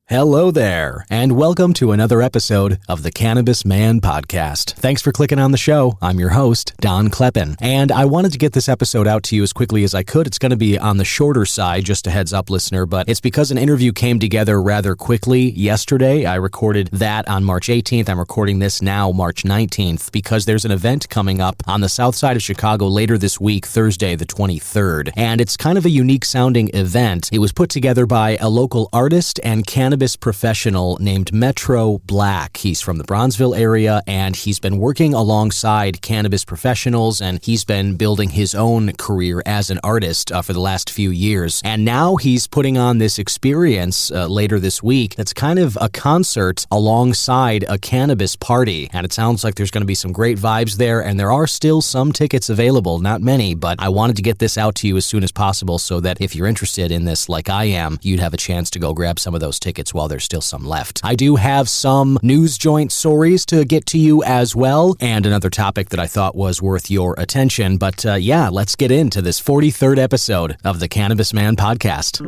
Hello there, and welcome to another episode of the Cannabis Man Podcast. Thanks for clicking on the show. I'm your host, Don Kleppen, and I wanted to get this episode out to you as quickly as I could. It's going to be on the shorter side, just a heads up, listener, but it's because an interview came together rather quickly yesterday. I recorded that on March 18th. I'm recording this now, March 19th, because there's an event coming up on the south side of Chicago later this week, Thursday, the 23rd, and it's kind of a unique sounding event. It was put together by a local artist and cannabis professional named Blac. He's from the Bronzeville area, and he's been working alongside cannabis professionals, and he's been building his own career as an artist for the last few years. And now he's putting on this experience later this week that's kind of a concert alongside a cannabis party. And it sounds like there's going to be some great vibes there, and there are still some tickets available, not many, but I wanted to get this out to you as soon as possible so that if you're interested in this like I am, you'd have a chance to go grab some of those tickets while there's still some left. I do have some news joint stories to get to you as well, and another topic that I thought was worth your attention. But let's get into this 43rd episode of the Cannabis Man Podcast.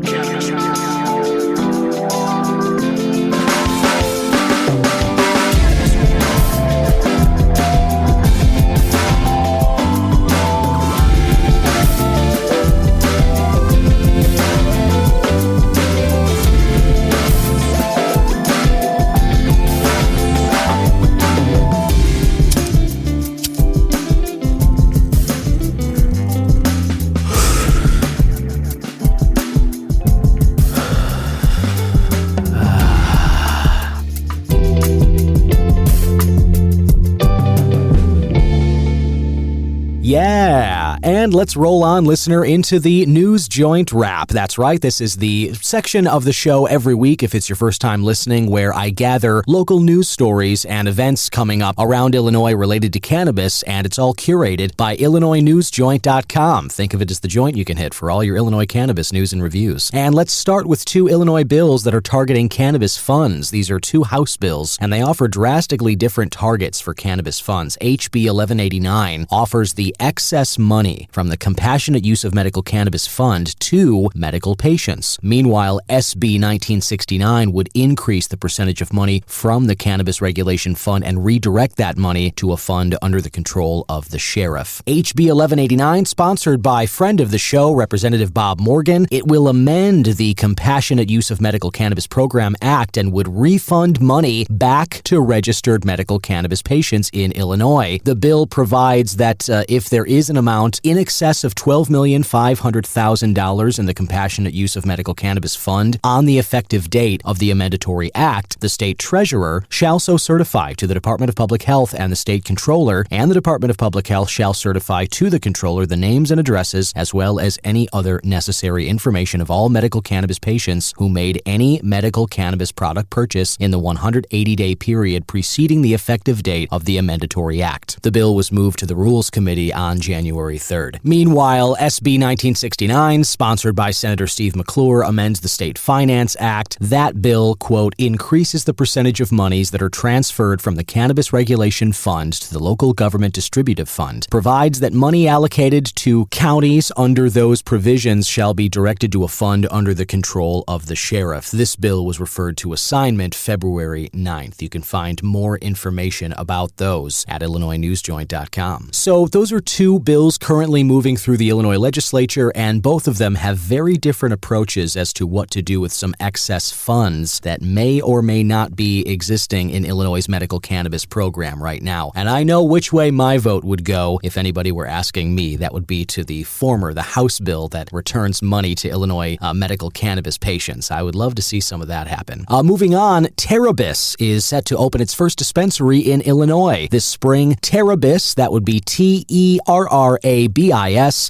Yeah, and let's roll on, listener, into the News Joint Wrap. That's right, this is the section of the show every week, if it's your first time listening, where I gather local news stories and events coming up around Illinois related to cannabis, and it's all curated by IllinoisNewsJoint.com. Think of it as the joint you can hit for all your Illinois cannabis news and reviews. And let's start with two Illinois bills that are targeting cannabis funds. These are two House bills, and they offer drastically different targets for cannabis funds. HB 1189 offers the excess money from the Compassionate Use of Medical Cannabis Fund to medical patients. Meanwhile, SB 1969 would increase the percentage of money from the Cannabis Regulation Fund and redirect that money to a fund under the control of the sheriff. HB 1189, sponsored by friend of the show, Representative Bob Morgan, it will amend the Compassionate Use of Medical Cannabis Program Act and would refund money back to registered medical cannabis patients in Illinois. The bill provides that if there is an amount in excess of $12,500,000 in the Compassionate Use of Medical Cannabis Fund on the effective date of the amendatory act, the state treasurer shall so certify to the Department of Public Health and the state controller, and the Department of Public Health shall certify to the controller the names and addresses as well as any other necessary information of all medical cannabis patients who made any medical cannabis product purchase in the 180-day period preceding the effective date of the amendatory act. The bill was moved to the Rules Committee on January 3rd. Meanwhile, SB 1969, sponsored by Senator Steve McClure, amends the State Finance Act. That bill, quote, increases the percentage of monies that are transferred from the Cannabis Regulation Fund to the Local Government Distributive Fund, provides that money allocated to counties under those provisions shall be directed to a fund under the control of the sheriff. This bill was referred to assignment February 9th. You can find more information about those at IllinoisNewsJoint.com. So those are two bills currently moving through the Illinois legislature, and both of them have very different approaches as to what to do with some excess funds that may or may not be existing in Illinois' medical cannabis program right now. And I know which way my vote would go if anybody were asking me. That would be to the House bill that returns money to Illinois medical cannabis patients. I would love to see some of that happen. Moving on, Terrabis is set to open its first dispensary in Illinois this spring. Terrabis, that would be Terrabis,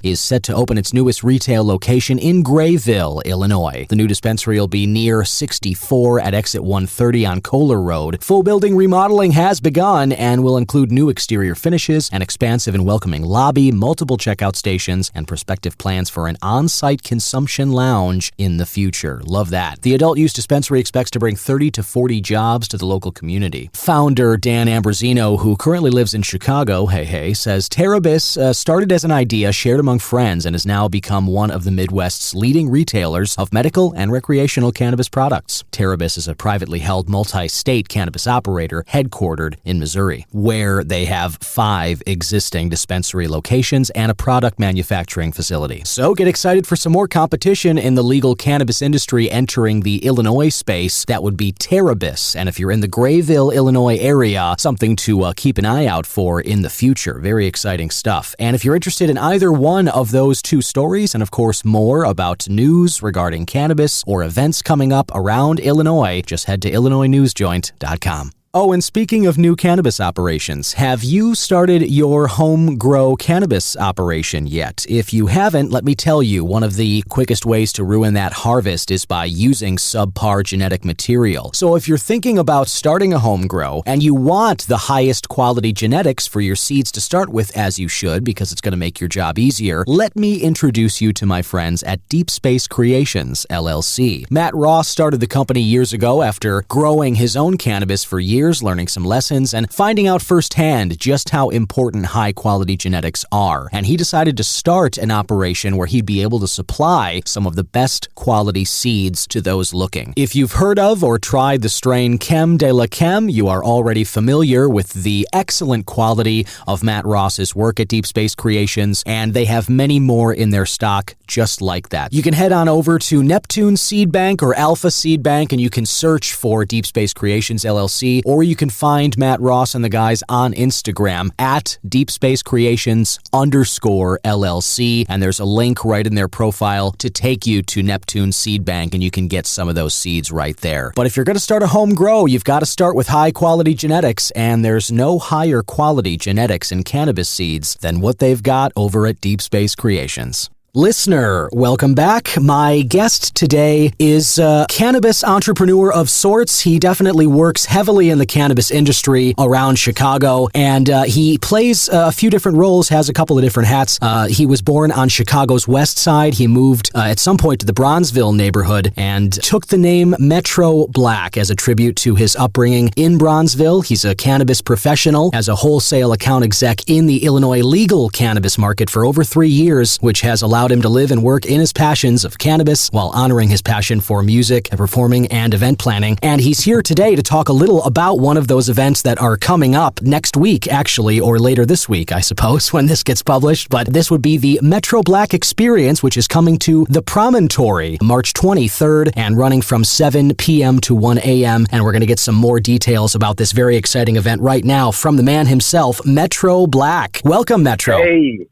is set to open its newest retail location in Grayville, Illinois. The new dispensary will be near 64 at exit 130 on Kohler Road. Full building remodeling has begun and will include new exterior finishes, an expansive and welcoming lobby, multiple checkout stations, and prospective plans for an on-site consumption lounge in the future. Love that. The adult use dispensary expects to bring 30 to 40 jobs to the local community. Founder Dan Ambrosino, who currently lives in Chicago, says Terrabis started as an idea shared among friends and has now become one of the Midwest's leading retailers of medical and recreational cannabis products. Terabis is a privately held multi-state cannabis operator headquartered in Missouri, where they have 5 existing dispensary locations and a product manufacturing facility. So get excited for some more competition in the legal cannabis industry entering the Illinois space. That would be Terabis. And if you're in the Grayville, Illinois area, something to keep an eye out for in the future. Very exciting stuff. And if you're interested in either one of those 2 stories, and of course more about news regarding cannabis or events coming up around Illinois, just head to IllinoisNewsJoint.com. Oh, and speaking of new cannabis operations, have you started your home grow cannabis operation yet? If you haven't, let me tell you, one of the quickest ways to ruin that harvest is by using subpar genetic material. So if you're thinking about starting a home grow and you want the highest quality genetics for your seeds to start with, as you should, because it's going to make your job easier, let me introduce you to my friends at Deep Space Creations, LLC. Matt Ross started the company years ago after growing his own cannabis for years, learning some lessons and finding out firsthand just how important high-quality genetics are. And he decided to start an operation where he'd be able to supply some of the best quality seeds to those looking. If you've heard of or tried the strain Chem de la Chem, you are already familiar with the excellent quality of Matt Ross's work at Deep Space Creations, and they have many more in their stock just like that. You can head on over to Neptune Seed Bank or Alpha Seed Bank, and you can search for Deep Space Creations, LLC, or you can find Matt Ross and the guys on Instagram at deepspacecreations_LLC, and there's a link right in their profile to take you to Neptune Seed Bank, and you can get some of those seeds right there. But if you're going to start a home grow, you've got to start with high-quality genetics, and there's no higher quality genetics in cannabis seeds than what they've got over at Deep Space Creations. Listener, welcome back. My guest today is a cannabis entrepreneur of sorts. He definitely works heavily in the cannabis industry around Chicago, and he plays a few different roles, has a couple of different hats. He was born on Chicago's west side. He moved at some point to the Bronzeville neighborhood and took the name Metro Blac as a tribute to his upbringing in Bronzeville. He's a cannabis professional, as a wholesale account exec in the Illinois legal cannabis market for over 3 years, which has allowed him to live and work in his passions of cannabis while honoring his passion for music, performing, and event planning. And he's here today to talk a little about one of those events that are coming up next week, actually, or later this week, I suppose, when this gets published. But this would be the Metro Blac Experience, which is coming to the Promontory March 23rd and running from 7 p.m. to 1 a.m. And we're going to get some more details about this very exciting event right now from the man himself, Metro Blac. Welcome, Metro. Hey,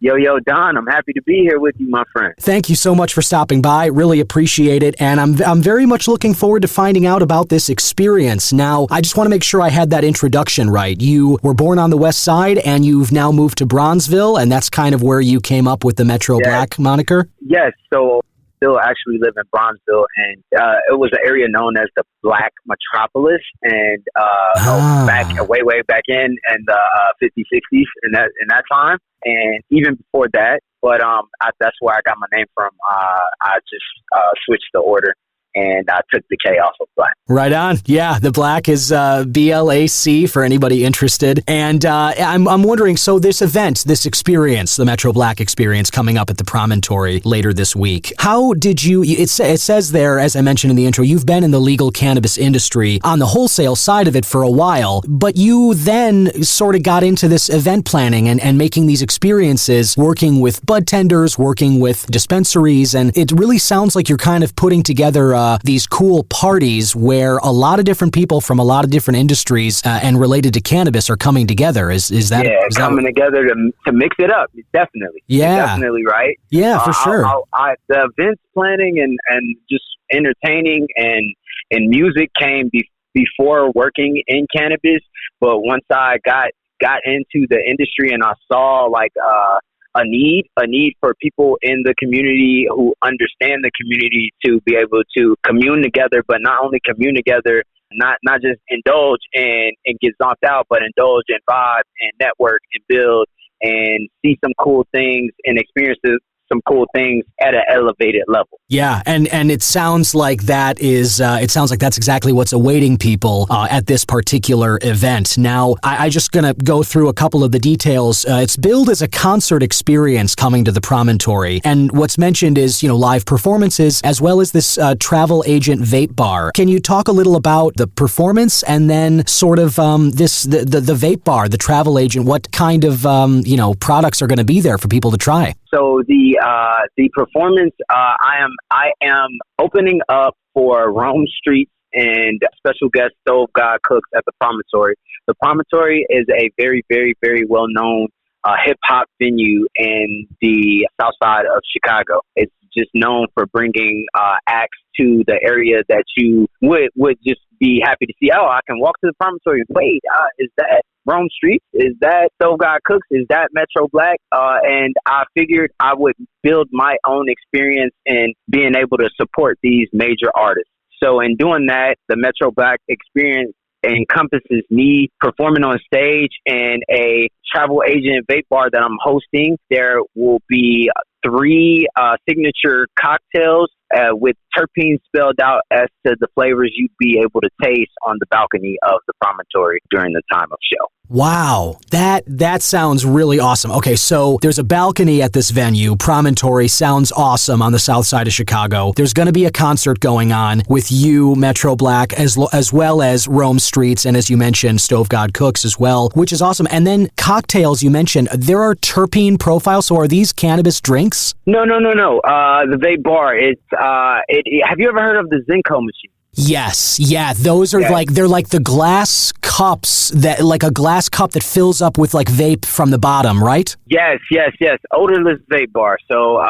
Don. I'm happy to be here with you, my friend. Thank you so much for stopping by. Really appreciate it. And I'm very much looking forward to finding out about this experience. Now, I just want to make sure I had that introduction right. You were born on the west side and you've now moved to Bronzeville, and that's kind of where you came up with the Metro Blac moniker? Yes. So still actually live in Bronzeville, and it was an area known as the Black Metropolis, and way back in the 50s, 60s in that time, and even before that. But that's where I got my name from. I just switched the order, and I took the K off of Blac. Right on. Yeah, the Blac is BLAC for anybody interested. And I'm wondering, so this event, this experience, the Metro Blac Experience coming up at the Promontory later this week, how did you, it says there, as I mentioned in the intro, you've been in the legal cannabis industry on the wholesale side of it for a while, but you then sort of got into this event planning and making these experiences, working with bud tenders, working with dispensaries, and it really sounds like you're kind of putting together these cool parties where a lot of different people from a lot of different industries and related to cannabis are coming together. Is that coming together to mix it up? Definitely. Yeah. You're definitely right. Yeah, for sure. The events planning and just entertaining and music came before working in cannabis, but once I got into the industry and I saw like a need for people in the community who understand the community to be able to commune together, but not only commune together, not just indulge and get zonked out, but indulge and vibe and network and build and see some cool things and experiences some cool things at an elevated level. Yeah, and it sounds like that is that's exactly what's awaiting people at this particular event. Now, I just gonna go through a couple of the details. It's billed as a concert experience coming to the promontory, and what's mentioned is live performances as well as this travel agent vape bar. Can you talk a little about the performance and then sort of the vape bar, the travel agent? What kind of products are going to be there for people to try? So the performance, I am opening up for Rome Streets and special guest Stove God Cooks at the Promontory. The Promontory is a very, very, very well known hip hop venue in the south side of Chicago. It's just known for bringing acts to the area that you would just be happy to see. Oh, I can walk to the Promontory. Wait, is that Rome Street? Is that Stove God Cooks? Is that Metro Blac? And I figured I would build my own experience in being able to support these major artists. So in doing that, the Metro Blac experience encompasses me performing on stage and a travel agent vape bar that I'm hosting. There will be 3 signature cocktails with terpenes spelled out as to the flavors you'd be able to taste on the balcony of the Promontory during the time of show. Wow, that sounds really awesome. Okay, so there's a balcony at this venue. Promontory sounds awesome on the south side of Chicago. There's going to be a concert going on with you, Metro Blac, as well as Rome Streets, and as you mentioned, Stove God Cooks as well, which is awesome. And then cocktails, you mentioned, there are terpene profiles, so are these cannabis drinks? No. The vape bar, have you ever heard of the Zenko machine? Yes. Yeah. Those are they're like the glass cups like a glass cup that fills up with like vape from the bottom, right? Yes. Odorless vape bar. So,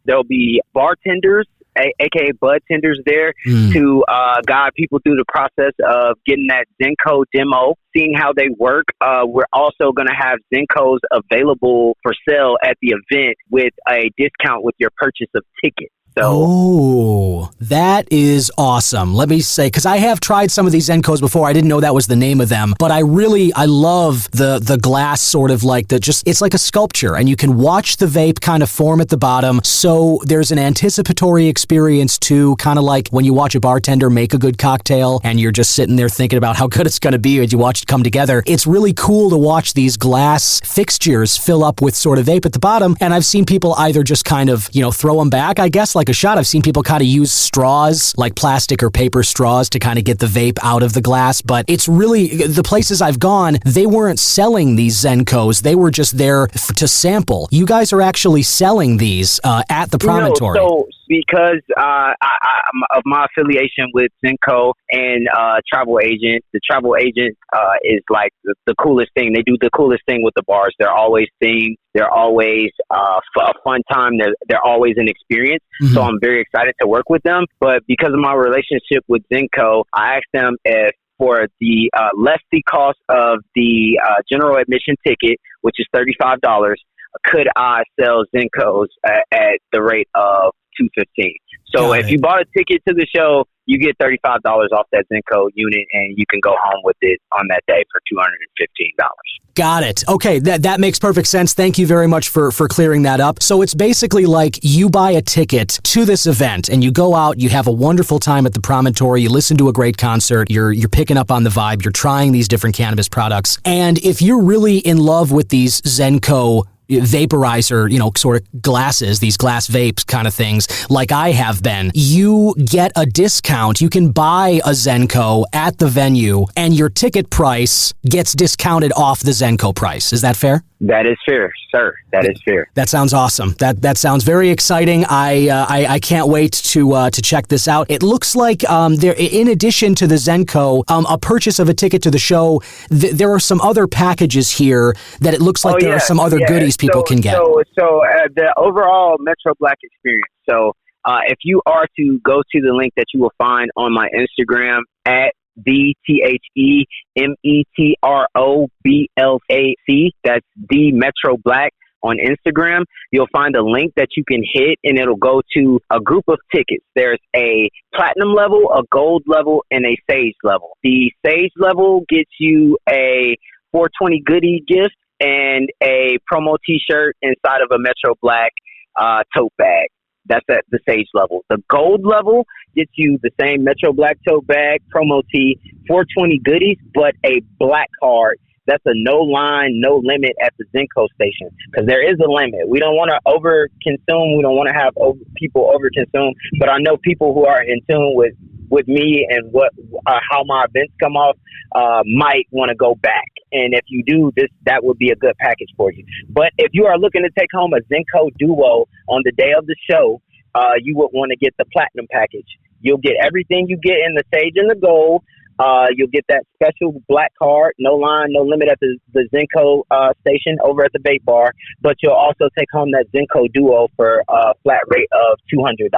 there'll be bartenders, aka bud tenders there to guide people through the process of getting that Zenko demo, seeing how they work. We're also going to have Zenkos available for sale at the event with a discount with your purchase of tickets. Oh, that is awesome. Let me say, because I have tried some of these Zenkos before. I didn't know that was the name of them, but I love the glass sort of like it's like a sculpture, and you can watch the vape kind of form at the bottom. So there's an anticipatory experience too, kind of like when you watch a bartender make a good cocktail and you're just sitting there thinking about how good it's going to be as you watch it come together. It's really cool to watch these glass fixtures fill up with sort of vape at the bottom. And I've seen people either just kind of, throw them back, I guess, like a shot. I've seen people kind of use straws, like plastic or paper straws, to kind of get the vape out of the glass. But it's really, the places I've gone, they weren't selling these Zenkos. They were just there to sample. You guys are actually selling these at the Promontory. So because of my affiliation with Zenko and travel agent, the travel agent is like the coolest thing. They do the coolest thing with the bars. They're always themed. They're always a fun time. They're always an experience. Mm-hmm. So I'm very excited to work with them. But because of my relationship with Zenko, I asked them if for the less the cost of the general admission ticket, which is $35, could I sell Zenkos at the rate of $215? So if you bought a ticket to the show, you get $35 off that Zenko unit, and you can go home with it on that day for $215. Got it. Okay, that makes perfect sense. Thank you very much for clearing that up. So it's basically like you buy a ticket to this event, and you go out, you have a wonderful time at the Promontory, you listen to a great concert, you're picking up on the vibe, you're trying these different cannabis products, and if you're really in love with these Zenko vaporizer, sort of glasses, these glass vapes kind of things, like I have been, you get a discount. You can buy a Zenko at the venue, and your ticket price gets discounted off the Zenko price. Is that fair? That is fair, sir. That is fair. That sounds awesome. That sounds very exciting. I can't wait to check this out. It looks like there, in addition to the Zenko, a purchase of a ticket to the show, there are some other packages here that it looks like there are some other goodies people can get. So the overall Metro Blac experience. So if you are to go to the link that you will find on my Instagram at TheMetroBlac, that's the Metro Blac on Instagram, you'll find a link that you can hit, and it'll go to a group of tickets. There's a platinum level, a gold level, and a sage level. The sage level gets you a 420 goodie gift and a promo t-shirt inside of a Metro Blac tote bag. That's at the Sage level. The gold level gets you the same Metro Black tote bag, promo tee, 420 goodies, but a Blac card. That's a no line, no limit at the Zenco station, because there is a limit. We don't want to over consume. We don't want to have people over consume. But I know people who are in tune with me and how my events come off might want to go back. And if you do, that would be a good package for you. But if you are looking to take home a Zenco Duo on the day of the show, you would want to get the platinum package. You'll get everything you get in the Sage and the gold. You'll get that special Blac card, no line, no limit at the Zenco station over at the bait bar. But you'll also take home that Zenco Duo for a flat rate of $200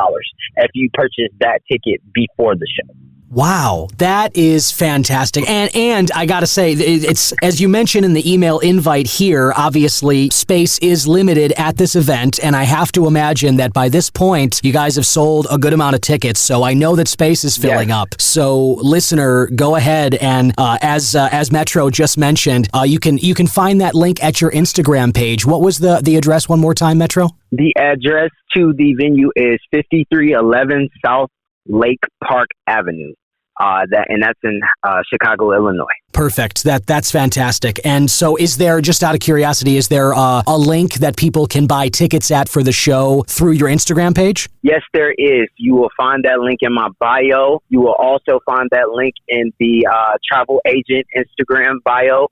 if you purchase that ticket before the show. Wow, that is fantastic. And I got to say, it's, as you mentioned in the email invite here, obviously space is limited at this event, and I have to imagine that by this point, you guys have sold a good amount of tickets, so I know that space is filling up. So, listener, go ahead and, as Metro just mentioned, you can find that link at your Instagram page. What was the address one more time, Metro? The address to the venue is 5311 South Lake Park Avenue. That's in Chicago, Illinois. Perfect. That's fantastic. And so is there, just out of curiosity, is there a link that people can buy tickets at for the show through your Instagram page? Yes, there is. You will find that link in my bio. You will also find that link in the travel agent Instagram bio.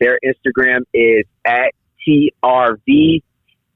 Their Instagram is at TRV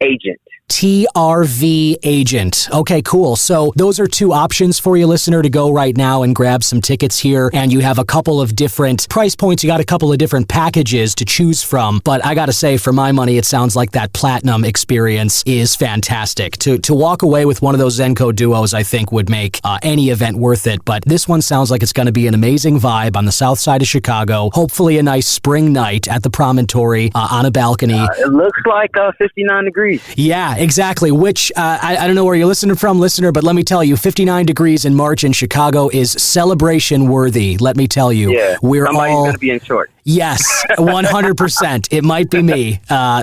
Agent. TRV Agent. Okay, cool. So those are two options for you, listener, to go right now and grab some tickets here. And you have a couple of different price points. You got a couple of different packages to choose from. But I got to say, for my money, it sounds like that platinum experience is fantastic. To walk away with one of those Zenco Duos, I think, would make any event worth it. But this one sounds like it's going to be an amazing vibe on the south side of Chicago. Hopefully a nice spring night at the Promontory on a balcony. It looks like 59 degrees. Yeah, exactly, which I don't know where you're listening from, listener, but let me tell you, 59 degrees in March in Chicago is celebration worthy, let me tell you. Yeah, somebody's going to be in short. Yes, 100%. It might be me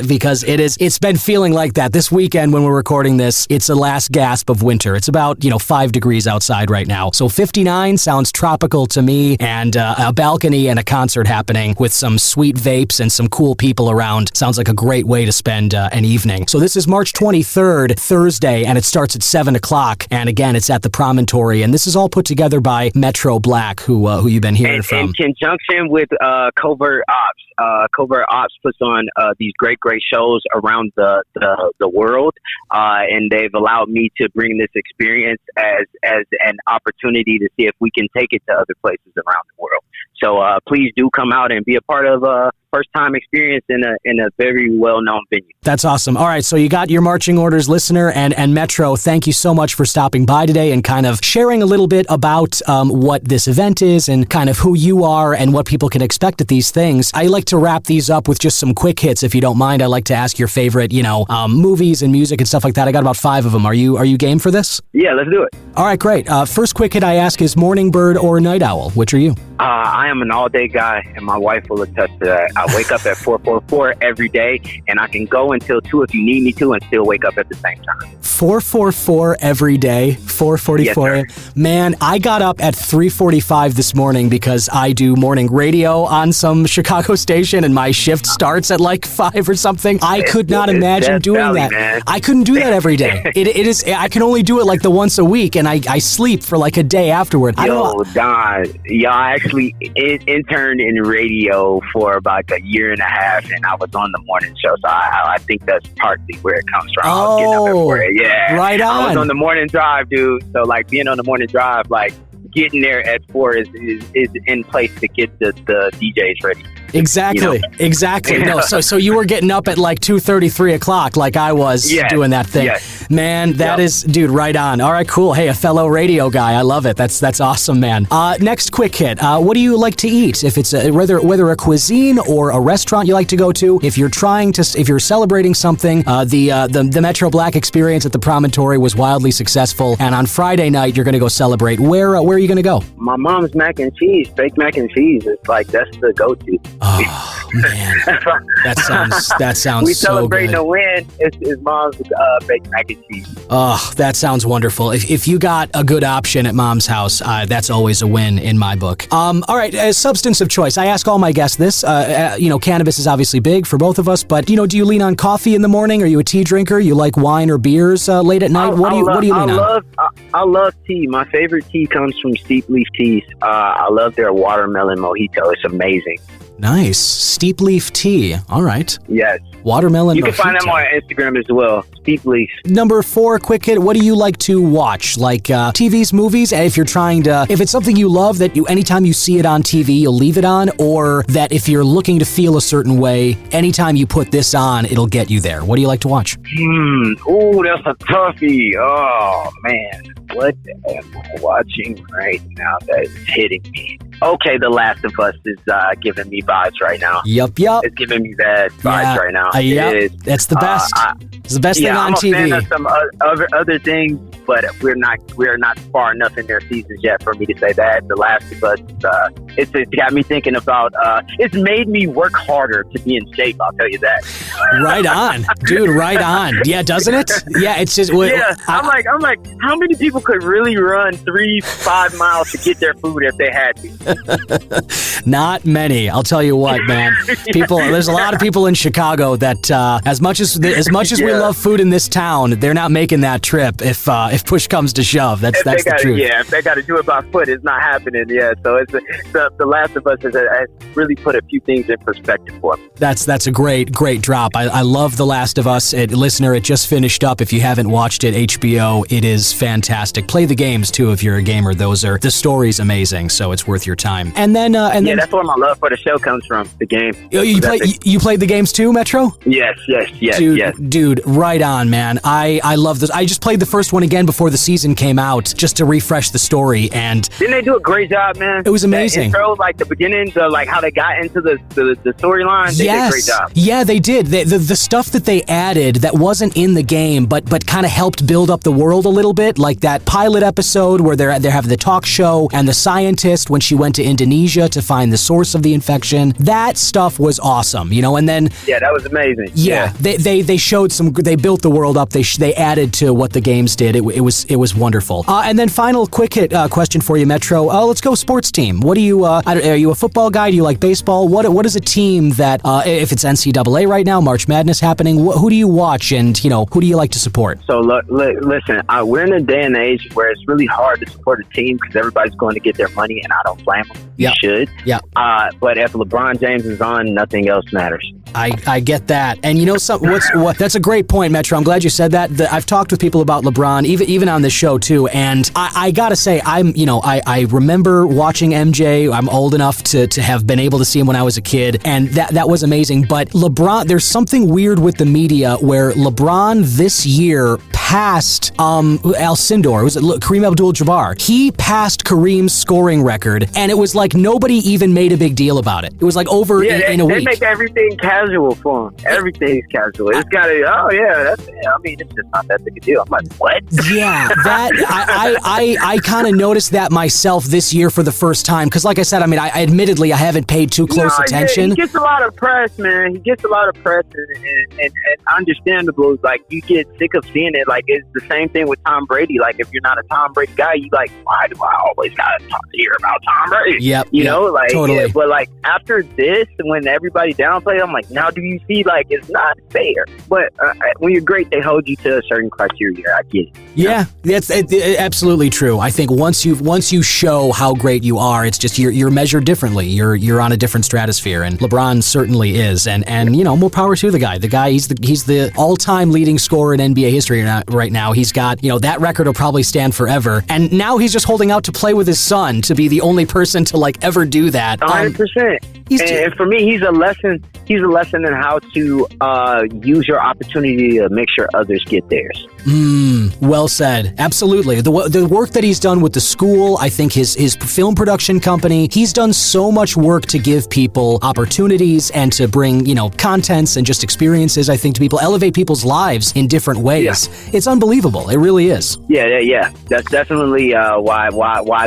because it's been feeling like that. This weekend when we're recording this, it's the last gasp of winter. It's about, 5 degrees outside right now. So 59 sounds tropical to me, and a balcony and a concert happening with some sweet vapes and some cool people around sounds like a great way to spend an evening. So this is March 23rd, Thursday, and it starts at 7 o'clock. And again, it's at the Promontory. And this is all put together by Metro Blac, who you've been hearing from. In conjunction with Covert Ops. Covert Ops puts on these great shows around the world, and they've allowed me to bring this experience as an opportunity to see if we can take it to other places around the world. So please do come out and be a part of a first-time experience in a very well-known venue. That's awesome. All right, so you got your marching orders, listener, and Metro, thank you so much for stopping by today and kind of sharing a little bit about what this event is and kind of who you are and what people can expect at these things. I like to wrap these up with just some quick hits, if you don't mind. I like to ask your favorite, movies and music and stuff like that. I got about 5 of them. Are you game for this? Yeah, let's do it. All right, great. First quick hit I ask is morning bird or night owl? Which are you? I am an all-day guy, and my wife will attest to that. I wake up at 4:44 every day, and I can go until 2 if you need me to and still wake up at the same time. 4:44 every day, 4:44. Yes, man, I got up at 3:45 this morning because I do morning radio on some Chicago station, and my shift starts at like 5 or something. I could not imagine doing that. Man. I couldn't do that every day. It is. I can only do it like the once a week, and I sleep for like a day afterward. Yo, Don, I actually interned in radio for about a year and a half, and I was on the morning show, so I think that's partly where it comes from. I was getting up at 4 a.m. Yeah, right on. I was on the morning drive, dude. So like being on the morning drive, like getting there at 4 is in place to get the DJs ready. Exactly. No, so you were getting up at like 2:30, 3 o'clock like I was doing that thing. Yes. Man, that is, dude, right on. All right, cool. Hey, a fellow radio guy. I love it. That's awesome, man. Next quick hit. What do you like to eat? If it's whether a cuisine or a restaurant you like to go to, if you're celebrating something, the Metro Blac experience at the Promontory was wildly successful, and on Friday night you're going to go celebrate. Where are are you going to go? My mom's mac and cheese, baked mac and cheese. It's like, that's the go-to. Oh, man. That sounds we so good. celebrating a win. It's mom's baked mac and cheese. Oh, that sounds wonderful. If you got a good option at mom's house, that's always a win in my book. All right, substance of choice. I ask all my guests this. Cannabis is obviously big for both of us, but, do you lean on coffee in the morning? Are you a tea drinker? You like wine or beers late at night? What do you lean on? I love tea. My favorite tea comes from Steep Leaf Teas. I love their watermelon mojito. It's amazing. Nice. Steep leaf tea. All right. Yes. Watermelon You can mojito. find them on Instagram as well. Steep Leaf. Number 4, quick hit. What do you like to watch? Like TVs, movies? If you're if it's something you love that anytime you see it on TV, you'll leave it on, or that if you're looking to feel a certain way, anytime you put this on, it'll get you there. What do you like to watch? Ooh, that's a toughie. Oh, man. What am I watching right now that is hitting me? Okay, The Last of Us is giving me vibes right now. Yup. It's giving me bad vibes right now. Yep. That's the best. It's the best thing on TV. I'm a fan of some other things, but we're not far enough in their seasons yet for me to say that. The Last of Us, it's got me thinking about. It's made me work harder to be in shape. I'll tell you that. Right on, dude. Right on. Yeah, doesn't it? Yeah, it's just. Yeah, I'm like, how many people could really run 3-5 miles to get their food if they had to? Not many. I'll tell you what, man. There's a lot of people in Chicago that, as much as we love food in this town, they're not making that trip if push comes to shove. That's the truth. Yeah, if they got to do it by foot, it's not happening. Yeah, so it's the Last of Us has really put a few things in perspective for me. That's a great drop. I love The Last of Us. Listener, it just finished up. If you haven't watched it, HBO, it is fantastic. Play the games too if you're a gamer. The story's amazing, so it's worth your time. And then that's where my love for the show comes from. The game. You played the games too, Metro? Yes. Dude, right on, man. I love this. I just played the first one again before the season came out just to refresh the story, and didn't they do a great job, man? It was amazing. That intro, like the beginning, how they got into the storyline. They did a great job. Yeah, they did. The stuff that they added that wasn't in the game, but kind of helped build up the world a little bit, like that pilot episode where they're having the talk show and the scientist when she went to Indonesia to find the source of the infection. That stuff was awesome, and then that was amazing. Yeah. They showed they built the world up. They added to what the games did. It was wonderful. And then final quick hit question for you, Metro. Let's go sports team. What do you? Are you a football guy? Do you like baseball? What is a team that if it's NCAA right now, March Madness happening? Who do you watch and who do you like to support? So listen, we're in a day and age where it's really hard to support a team because everybody's going to get their money, and I don't blame them. You should. Yeah. But if LeBron James is on, nothing else matters. I get that, and that's a great point, Metro. I'm glad you said that. I've talked with people about LeBron, even on this show too, and I gotta say, I remember watching MJ. I'm old enough to have been able to see him when I was a kid, and that was amazing. But LeBron, there's something weird with the media where LeBron this year passed Alcindor, was it Kareem Abdul-Jabbar? He passed Kareem's scoring record, and it was like nobody even made a big deal about it. It was like over in a week. They make everything casual for him. Everything's casual. It's got to. It's just not that big a deal. I'm like, what? Yeah, I kind of noticed that myself this year for the first time because, like I said, I admittedly I haven't paid too close attention. He gets a lot of press, man. He gets a lot of press, and understandable. Like you get sick of seeing it. Like it's the same thing with Tom Brady. Like if you're not a Tom Brady guy, you like, why do I always gotta hear about Tom Brady? Yep. Totally. Yeah, but like after this, when everybody downplays, I'm like, now do you see? Like it's not fair. But when you're great, they hold you to a certain criteria. I get it. Yeah, that's absolutely true. I think once you show how great you are, it's just you're measured differently. You're on a different stratosphere, and LeBron certainly is. And more power to the guy. The guy, he's the all-time leading scorer in NBA history right now. He's got that record will probably stand forever. And now he's just holding out to play with his son to be the only person to ever do that. 100%. And for me, he's a lesson. He's a lesson in how to use your opportunity to make sure others get theirs. Well said. Absolutely. The work that he's done with the school, I think his film production company, he's done so much work to give people opportunities and to bring, contents and just experiences, I think, to people, elevate people's lives in different ways. Yeah. It's unbelievable. It really is. Yeah. That's definitely why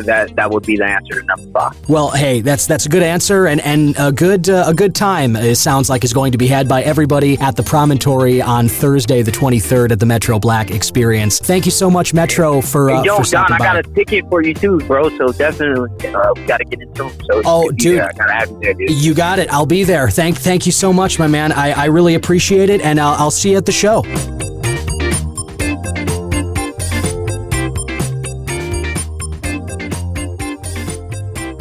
that would be the answer to number 5. Well, hey, that's a good answer and a good time. It sounds like is going to be had by everybody at the Promontory on Thursday, the 23rd at the Metro Blac Experience. Thank you so much, Metro, for Don, stopping by. I got a ticket for you too, bro. So definitely, we got to get into them. So dude, I gotta have you there, dude. You got it. I'll be there. Thank you so much, my man. I really appreciate it, and I'll see you at the show.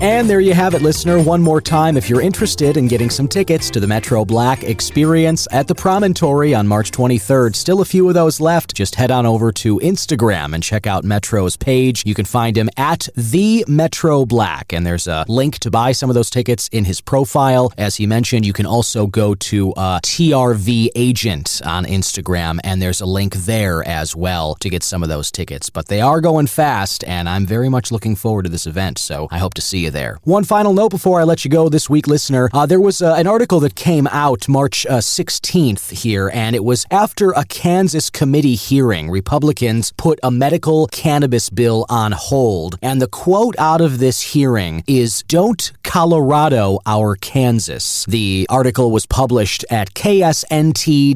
And there you have it, listener. One more time, if you're interested in getting some tickets to the Metro Blac Experience at the Promontory on March 23rd, still a few of those left. Just head on over to Instagram and check out Metro's page. You can find him at the Metro Blac, and there's a link to buy some of those tickets in his profile. As he mentioned, you can also go to TRV Agent on Instagram, and there's a link there as well to get some of those tickets. But they are going fast, and I'm very much looking forward to this event, so I hope to see you there. One final note before I let you go this week, listener. There was an article that came out March 16th here, and it was after a Kansas committee hearing. Republicans put a medical cannabis bill on hold, and the quote out of this hearing is, "Don't Colorado our Kansas." The article was published at ksnt.com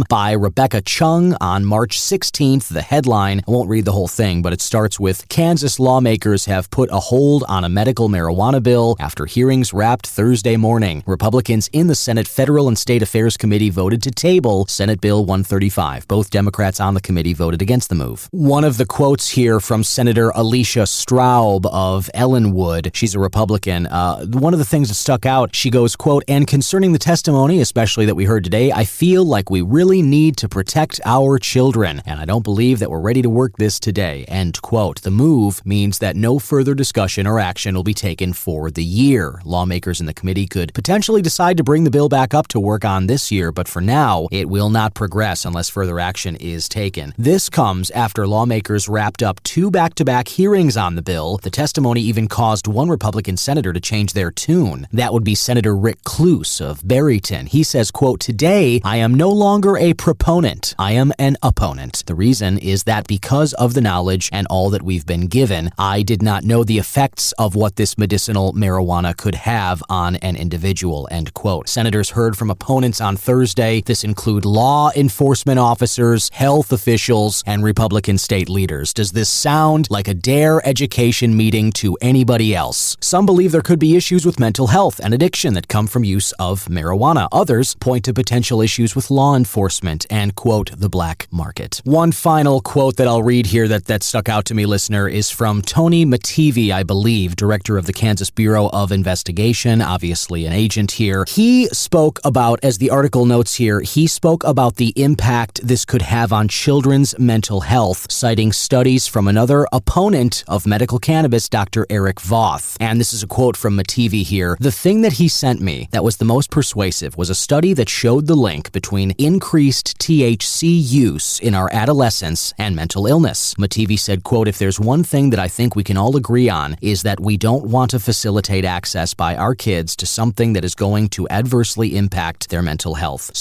by Rebecca Chung on March 16th. The headline, I won't read the whole thing, but it starts with, "Kansas lawmakers have put a hold on a medical marijuana bill after hearings wrapped Thursday morning. Republicans in the Senate Federal and State Affairs Committee voted to table Senate Bill 135. Both Democrats on the committee voted against the move." One of the quotes here from Senator Alicia Straub of Ellenwood, she's a Republican. One of the things that stuck out, she goes, quote, "And concerning the testimony, especially that we heard today, I feel like we really need to protect our children, and I don't believe that we're ready to work this today." End quote. The move means that no further discussion or action will be taken for the year. Lawmakers in the committee could potentially decide to bring the bill back up to work on this year, but for now, it will not progress unless further action is taken. This comes after lawmakers wrapped up 2 back-to-back hearings on the bill. The testimony even caused one Republican senator to change their tune. That would be Senator Rick Cluse of Barryton. He says, quote, "Today, I am no longer a proponent. I am an opponent. The reason is that because of the knowledge and all that we've been given, I did not know the effects of what this medicinal marijuana could have on an individual," end quote. Senators heard from opponents on Thursday. This include law enforcement officers, health officials, and Republican state leaders. Does this sound like a DARE education meeting to anybody else? Some believe there could be issues with mental health and addiction that come from use of marijuana. Others point to potential issues with law enforcement and, quote, the black market. One final quote that I'll read here that stuck out to me, listener, is from Tony Mativi, I believe, director of the Kansas Bureau of Investigation, obviously an agent here. He spoke about, as the article notes here, he spoke about the impact this could have on children's mental health, citing studies from another opponent of medical cannabis, Dr. Eric Voth. And this is a quote from Mativi here. "The thing that he sent me that was the most persuasive was a study that showed the link between increased THC use in our adolescence and mental illness." Mativi said, quote, "If there's one thing that I think we can all agree on is that we don't want to facilitate access by our kids to something that is going to adversely impact their mental health."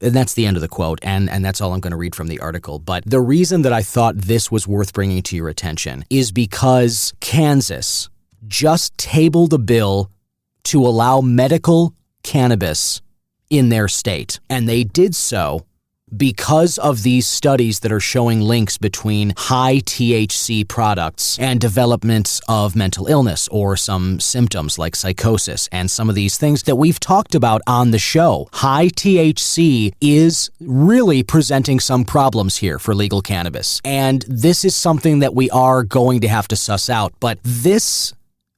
And that's the end of the quote, and that's all I'm going to read from the article. But the reason that I thought this was worth bringing to your attention is because Kansas just tabled a bill to allow medical cannabis in their state, and they did so because of these studies that are showing links between high THC products and developments of mental illness or some symptoms like psychosis and some of these things that we've talked about on the show. High THC is really presenting some problems here for legal cannabis. And this is something that we are going to have to suss out. But this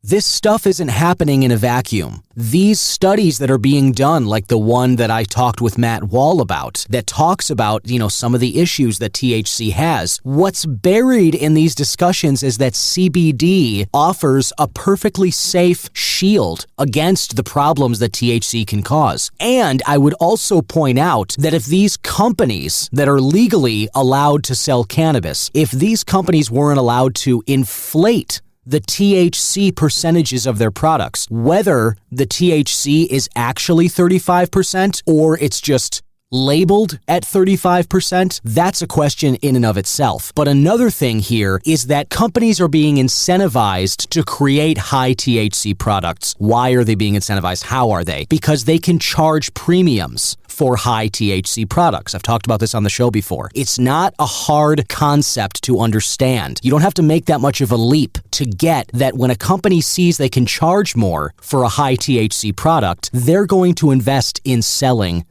This stuff isn't happening in a vacuum. These studies that are being done, like the one that I talked with Matt Wall about, that talks about, some of the issues that THC has, what's buried in these discussions is that CBD offers a perfectly safe shield against the problems that THC can cause. And I would also point out that if these companies that are legally allowed to sell cannabis, if these companies weren't allowed to inflate the THC percentages of their products, whether the THC is actually 35% or it's just labeled at 35%, that's a question in and of itself. But another thing here is that companies are being incentivized to create high THC products. Why are they being incentivized? How are they? Because they can charge premiums for high THC products. I've talked about this on the show before. It's not a hard concept to understand. You don't have to make that much of a leap to get that when a company sees they can charge more for a high THC product, they're going to invest in selling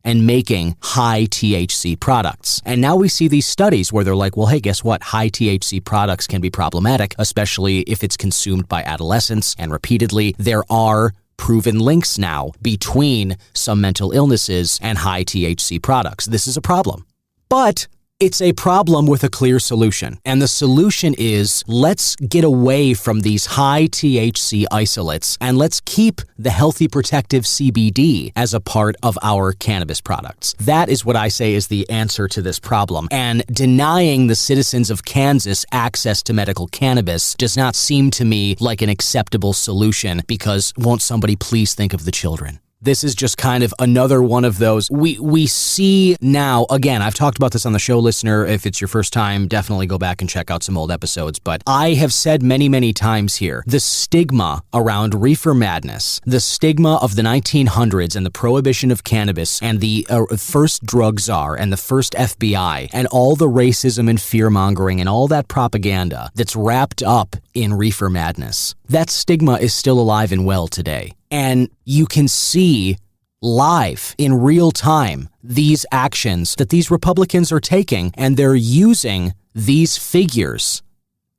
and making high THC products. And now we see these studies where they're like, well, hey, guess what? High THC products can be problematic, especially if it's consumed by adolescents. And repeatedly, there are proven links now between some mental illnesses and high THC products. This is a problem. But it's a problem with a clear solution. And the solution is, let's get away from these high THC isolates and let's keep the healthy protective CBD as a part of our cannabis products. That is what I say is the answer to this problem. And denying the citizens of Kansas access to medical cannabis does not seem to me like an acceptable solution, because won't somebody please think of the children? This is just kind of another one of those. We see now, again, I've talked about this on the show, listener. If it's your first time, definitely go back and check out some old episodes. But I have said many, many times here, the stigma around reefer madness, the stigma of the 1900s and the prohibition of cannabis and the first drug czar and the first FBI and all the racism and fear-mongering and all that propaganda that's wrapped up in reefer madness. That stigma is still alive and well today. And you can see live in real time these actions that these Republicans are taking, and they're using these figures.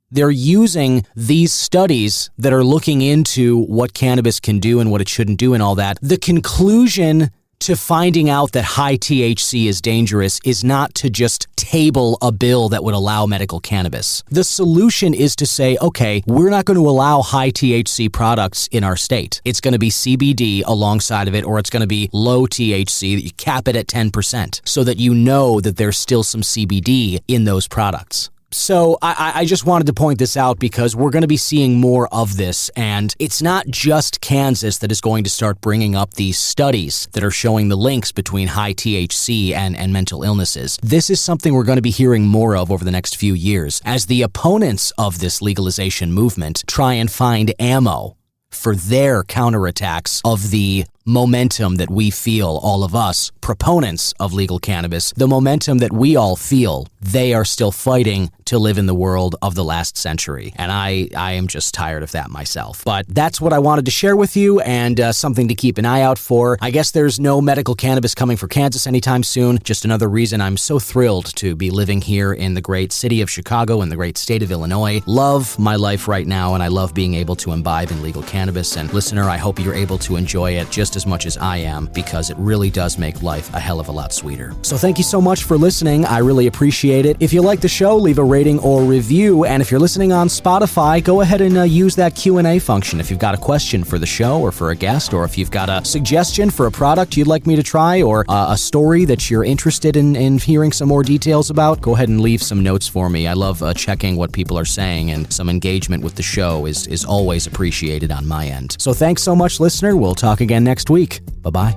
They're using these studies that are looking into what cannabis can do and what it shouldn't do and all that. The conclusion to finding out that high THC is dangerous is not to just table a bill that would allow medical cannabis. The solution is to say, okay, we're not going to allow high THC products in our state. It's going to be CBD alongside of it, or it's going to be low THC, that you cap it at 10% so that you know that there's still some CBD in those products. So I just wanted to point this out because we're going to be seeing more of this, and it's not just Kansas that is going to start bringing up these studies that are showing the links between high THC and mental illnesses. This is something we're going to be hearing more of over the next few years as the opponents of this legalization movement try and find ammo for their counterattacks of the momentum that we feel, all of us, proponents of legal cannabis, the momentum that we all feel. They are still fighting to live in the world of the last century. And I am just tired of that myself. But that's what I wanted to share with you, and something to keep an eye out for. I guess there's no medical cannabis coming for Kansas anytime soon. Just another reason I'm so thrilled to be living here in the great city of Chicago and the great state of Illinois. Love my life right now, and I love being able to imbibe in legal cannabis. And listener, I hope you're able to enjoy it just as much as I am, because it really does make life a hell of a lot sweeter. So thank you so much for listening. I really appreciate it. If you like the show, leave a rating or review. And if you're listening on Spotify, go ahead and use that Q&A function. If you've got a question for the show or for a guest, or if you've got a suggestion for a product you'd like me to try, or a story that you're interested in hearing some more details about, go ahead and leave some notes for me. I love checking what people are saying, and some engagement with the show is always appreciated on my end. So thanks so much, listener. We'll talk again next week. Bye-bye.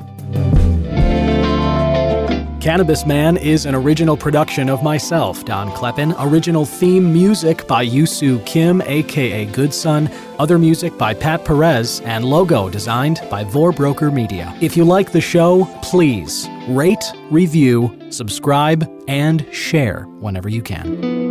Cannabis Man is an original production of myself, Don Kleppen. Original theme music by Yusu Kim, aka Goodson. Other music by Pat Perez, and logo designed by Vorbroker Media. If you like the show, please rate, review, subscribe, and share whenever you can.